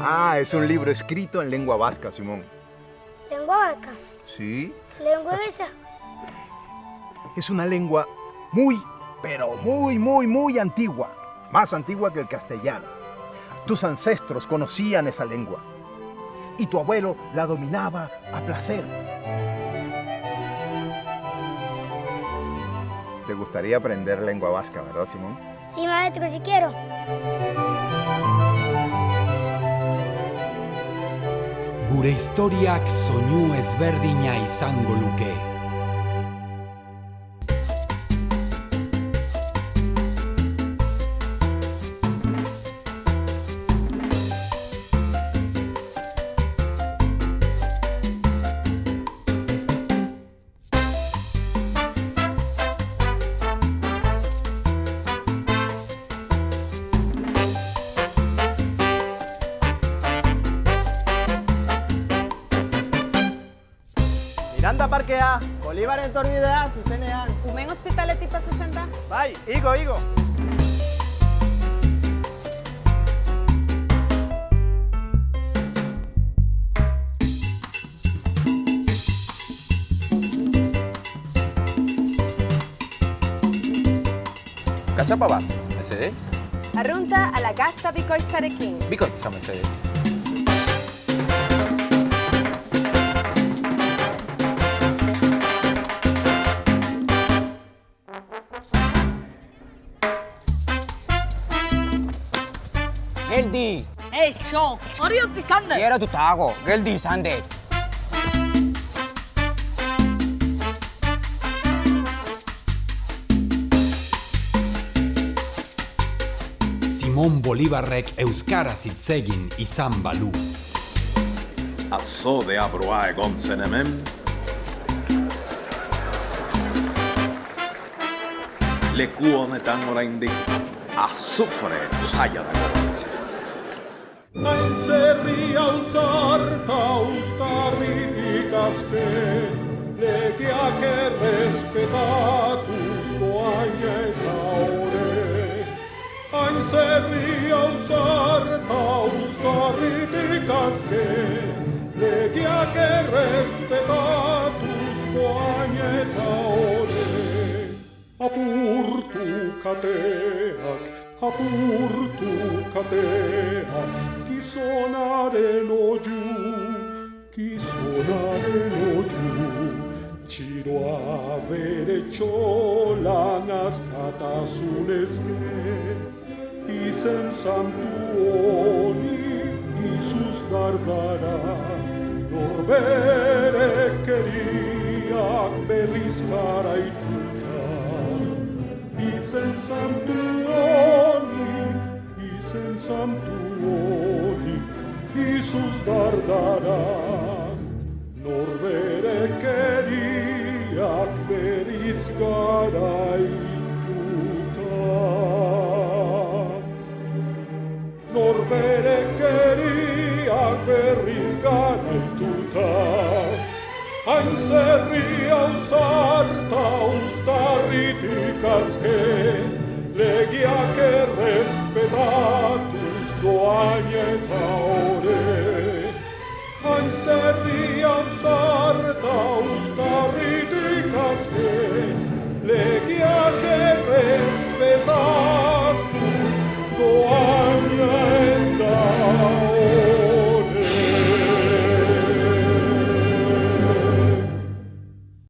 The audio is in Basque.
Ah, es un libro escrito en lengua vasca, Simón. ¿Lengua vasca? Sí. ¿Qué lengua es esa? Es una lengua muy, pero muy antigua. Más antigua que el castellano. Tus ancestros conocían esa lengua. Y tu abuelo la dominaba a placer. ¿Te gustaría aprender lengua vasca, verdad, Simón? Sí, maestro, si quiero. Gure historiak soinu ezberdina izango luke. Miranda parkea, Olibaren torbidea zuzenean. Umen ospitaletik pasatzen da? Bai, igo. Katxapa bat, mesedez? Arrunta ala gazta bikoitzarekin. Bikoitza, mesedez. Geldi! Eixo, hori dut izan dut. Geratuta geldi izan dut. Simon Bolibarrek euskaraz hitz egin izan balu. Atzo deabroa egon zen hemen. Leku honetan oraindik azufre zaila dago. Aintzerri ausarta uztarritik azken, legeak errespetatuz doain eta ore. Aintzerri ausarta uztarritik azken, legeak errespetatuz doain eta ore. Apurtu kateak, gizonaren oiu, txiroa bere txolan askatasunezke, izen santu honi izuz dardara, norberek eriak berriz garaituta, izen santu honi, izuz dardara, norberek eriak berriz gara